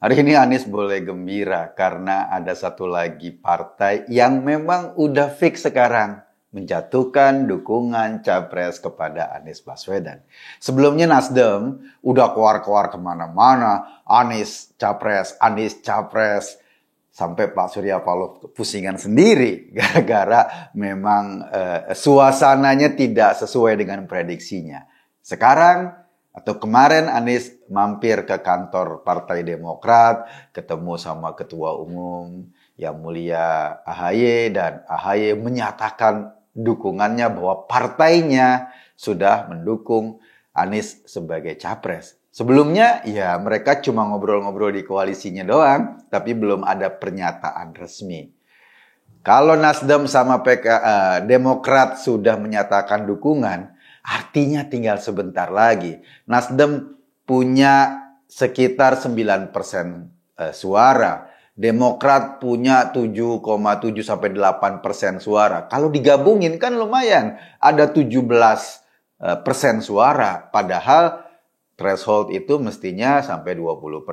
Hari ini Anies boleh gembira karena ada satu lagi partai yang memang udah fix sekarang menjatuhkan dukungan capres kepada Anies Baswedan. Sebelumnya Nasdem udah keluar-keluar kemana-mana, Anies capres, sampai Pak Surya Paloh pusingan sendiri gara-gara memang suasananya tidak sesuai dengan prediksinya. Sekarang atau kemarin Anies mampir ke kantor Partai Demokrat, ketemu sama Ketua Umum Yang Mulia AHY, dan AHY menyatakan dukungannya bahwa partainya sudah mendukung Anies sebagai capres. Sebelumnya ya mereka cuma ngobrol-ngobrol di koalisinya doang, tapi belum ada pernyataan resmi. Kalau Nasdem sama Demokrat sudah menyatakan dukungan, artinya tinggal sebentar lagi. Nasdem punya sekitar 9% suara. Demokrat punya 7,7 sampai 8% suara. Kalau digabungin kan lumayan. Ada 17% suara. Padahal threshold itu mestinya sampai 20%.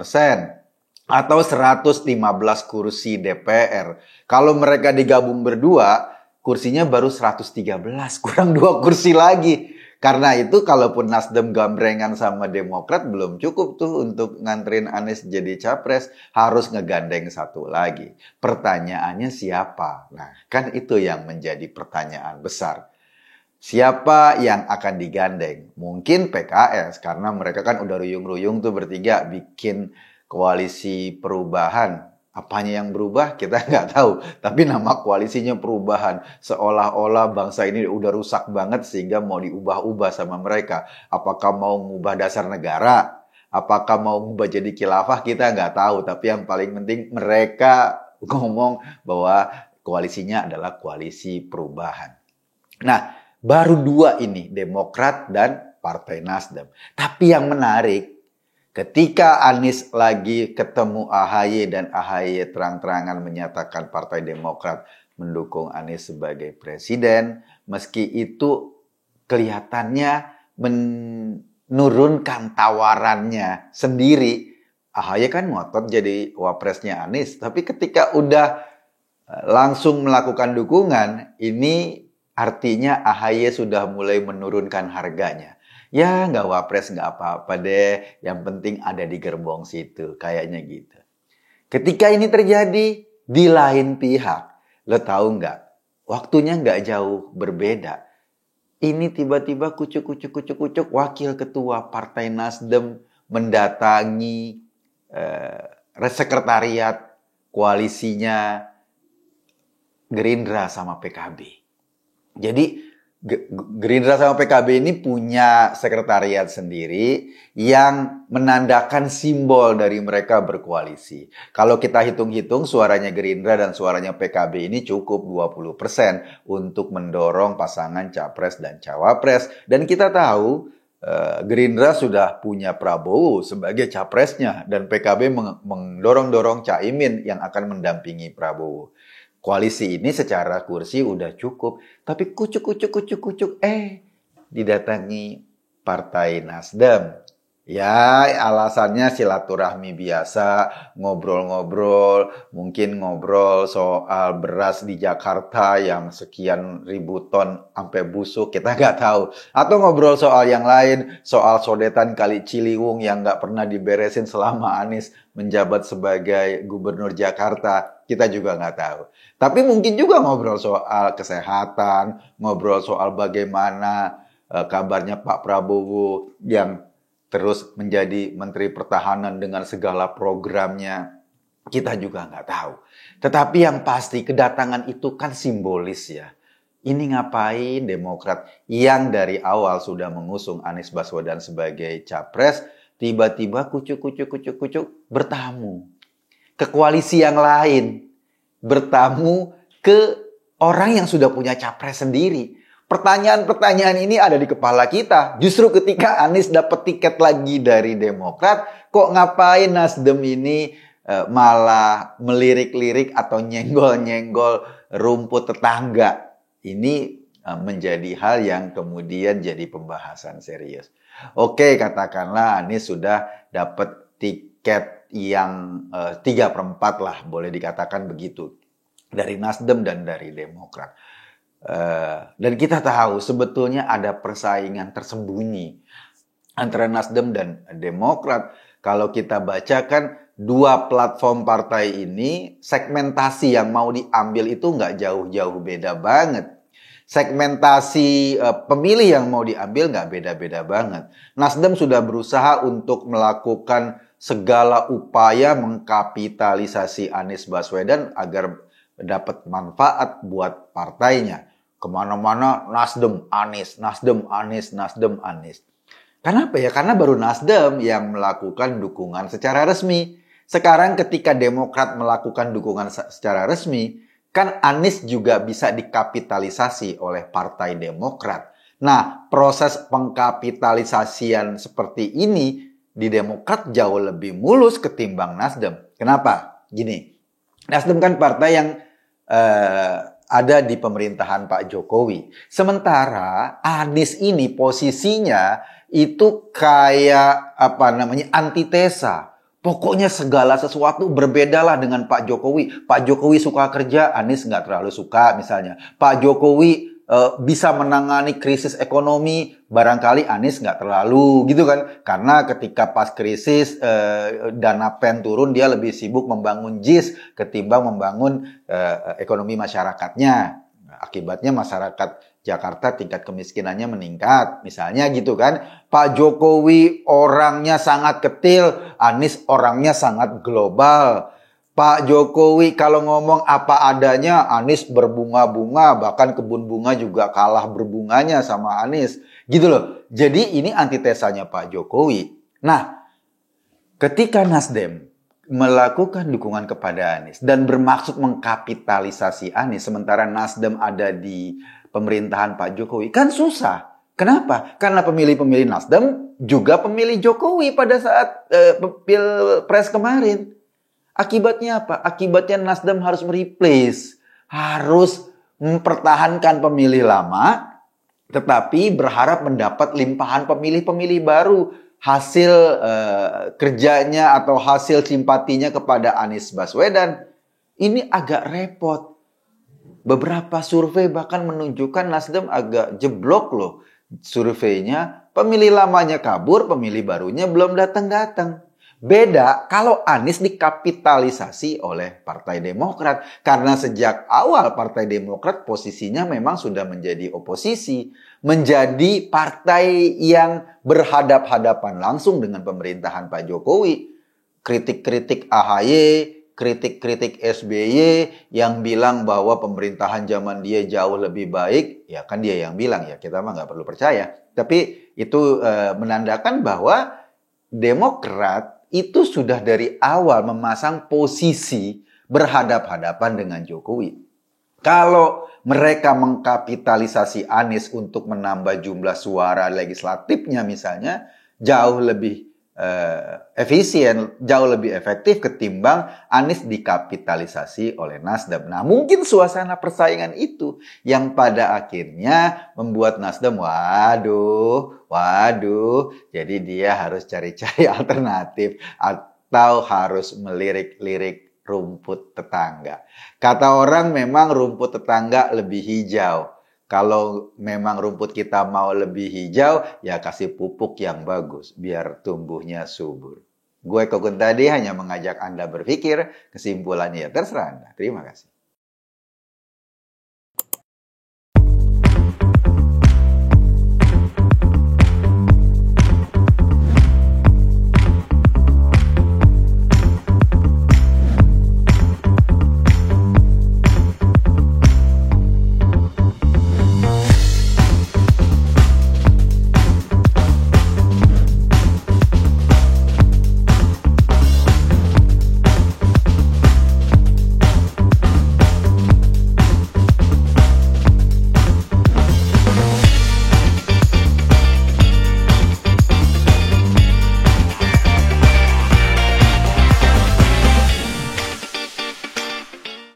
Atau 115 kursi DPR. Kalau mereka digabung berdua, kursinya baru 113, kurang 2 kursi lagi. Karena itu kalaupun Nasdem gambrengan sama Demokrat belum cukup tuh untuk nganterin Anies jadi capres, harus ngegandeng satu lagi. Pertanyaannya siapa? Nah, kan itu yang menjadi pertanyaan besar. Siapa yang akan digandeng? Mungkin PKS, karena mereka kan udah ruyung-ruyung tuh bertiga bikin koalisi perubahan. Apanya yang berubah kita nggak tahu. Tapi nama koalisinya perubahan. Seolah-olah bangsa ini udah rusak banget sehingga mau diubah-ubah sama mereka. Apakah mau mengubah dasar negara? Apakah mau mengubah jadi khilafah? Kita nggak tahu. Tapi yang paling penting mereka ngomong bahwa koalisinya adalah koalisi perubahan. Nah, baru dua ini, Demokrat dan Partai Nasdem. Tapi yang menarik, ketika Anies lagi ketemu AHY dan AHY terang-terangan menyatakan Partai Demokrat mendukung Anies sebagai presiden, meski itu kelihatannya menurunkan tawarannya sendiri. AHY kan ngotot jadi wapresnya Anies, tapi ketika udah langsung melakukan dukungan, ini artinya AHY sudah mulai menurunkan harganya. Ya nggak wapres nggak apa-apa deh, yang penting ada di gerbong situ, kayaknya gitu. Ketika ini terjadi di lain pihak, lo tahu nggak? Waktunya nggak jauh berbeda. Ini tiba-tiba kucuk wakil ketua Partai Nasdem mendatangi sekretariat koalisinya Gerindra sama PKB. Jadi Gerindra sama PKB ini punya sekretariat sendiri yang menandakan simbol dari mereka berkoalisi. Kalau kita hitung-hitung suaranya Gerindra dan suaranya PKB ini cukup 20% untuk mendorong pasangan capres dan cawapres. Dan kita tahu Gerindra sudah punya Prabowo sebagai capresnya dan PKB mendorong-dorong Caimin yang akan mendampingi Prabowo. Koalisi ini secara kursi udah cukup, tapi didatangi Partai Nasdem. Ya, alasannya silaturahmi biasa, ngobrol-ngobrol, mungkin ngobrol soal beras di Jakarta yang sekian ribu ton sampai busuk, kita nggak tahu. Atau ngobrol soal yang lain, soal sodetan Kali Ciliwung yang nggak pernah diberesin selama Anies menjabat sebagai gubernur Jakarta, kita juga nggak tahu. Tapi mungkin juga ngobrol soal kesehatan, ngobrol soal bagaimana kabarnya Pak Prabowo yang terus menjadi Menteri Pertahanan dengan segala programnya. Kita juga nggak tahu. Tetapi yang pasti kedatangan itu kan simbolis ya. Ini ngapain Demokrat yang dari awal sudah mengusung Anies Baswedan sebagai capres, tiba-tiba kucuk bertamu ke koalisi yang lain. Bertamu ke orang yang sudah punya capres sendiri. Pertanyaan-pertanyaan ini ada di kepala kita. Justru ketika Anies dapat tiket lagi dari Demokrat, kok ngapain Nasdem ini malah melirik-lirik atau nyenggol-nyenggol rumput tetangga. Ini menjadi hal yang kemudian jadi pembahasan serius. Oke, katakanlah Anies sudah dapat tiket yang 3/4 lah, boleh dikatakan begitu. Dari Nasdem dan dari Demokrat. Dan kita tahu sebetulnya ada persaingan tersembunyi antara Nasdem dan Demokrat. Kalau kita bacakan dua platform partai ini, segmentasi yang mau diambil itu nggak jauh-jauh beda banget. Segmentasi pemilih yang mau diambil nggak beda-beda banget. Nasdem sudah berusaha untuk melakukan segala upaya mengkapitalisasi Anies Baswedan agar dapat manfaat buat partainya. Kemana-mana Nasdem, Anies, Nasdem, Anies, Nasdem, Anies. Kenapa ya? Karena baru Nasdem yang melakukan dukungan secara resmi. Sekarang ketika Demokrat melakukan dukungan secara resmi, kan Anies juga bisa dikapitalisasi oleh Partai Demokrat. Nah, proses pengkapitalisasian seperti ini di Demokrat jauh lebih mulus ketimbang Nasdem. Kenapa? Gini, Nasdem kan partai yang ada di pemerintahan Pak Jokowi. Sementara Anies ini posisinya itu kayak antitesa. Pokoknya segala sesuatu berbedalah dengan Pak Jokowi. Pak Jokowi suka kerja, Anies nggak terlalu suka misalnya. Pak Jokowi bisa menangani krisis ekonomi, barangkali Anies nggak terlalu gitu kan. Karena ketika pas krisis dana PEN turun, dia lebih sibuk membangun JIS ketimbang membangun ekonomi masyarakatnya. Akibatnya masyarakat Jakarta tingkat kemiskinannya meningkat, misalnya gitu kan. Pak Jokowi orangnya sangat ketil, Anies orangnya sangat global. Pak Jokowi kalau ngomong apa adanya, Anies berbunga-bunga, bahkan kebun bunga juga kalah berbunganya sama Anies. Gitu loh. Jadi ini antitesanya Pak Jokowi. Nah, ketika Nasdem melakukan dukungan kepada Anies dan bermaksud mengkapitalisasi Anies, sementara Nasdem ada di pemerintahan Pak Jokowi, kan susah. Kenapa? Karena pemilih-pemilih Nasdem juga pemilih Jokowi pada saat Pilpres kemarin. Akibatnya apa? Akibatnya Nasdem harus mereplace, harus mempertahankan pemilih lama, tetapi berharap mendapat limpahan pemilih-pemilih baru. Hasil kerjanya atau hasil simpatinya kepada Anies Baswedan. Ini agak repot. Beberapa survei bahkan menunjukkan Nasdem agak jeblok loh surveinya. Pemilih lamanya kabur, pemilih barunya belum datang-datang. Beda kalau Anies dikapitalisasi oleh Partai Demokrat. Karena sejak awal Partai Demokrat posisinya memang sudah menjadi oposisi. Menjadi partai yang berhadap-hadapan langsung dengan pemerintahan Pak Jokowi. Kritik-kritik AHY, kritik-kritik SBY yang bilang bahwa pemerintahan zaman dia jauh lebih baik. Ya kan dia yang bilang, ya kita mah nggak perlu percaya. Tapi itu menandakan bahwa Demokrat itu sudah dari awal memasang posisi berhadap-hadapan dengan Jokowi. Kalau mereka mengkapitalisasi Anies untuk menambah jumlah suara legislatifnya misalnya, jauh lebih efisien, jauh lebih efektif ketimbang Anies dikapitalisasi oleh Nasdem. Nah, mungkin suasana persaingan itu yang pada akhirnya membuat Nasdem, waduh, jadi dia harus cari-cari alternatif atau harus melirik-lirik rumput tetangga. Kata orang memang rumput tetangga lebih hijau. Kalau memang rumput kita mau lebih hijau, ya kasih pupuk yang bagus biar tumbuhnya subur. Gue Kogun tadi hanya mengajak Anda berpikir, kesimpulannya ya terserah Anda. Terima kasih.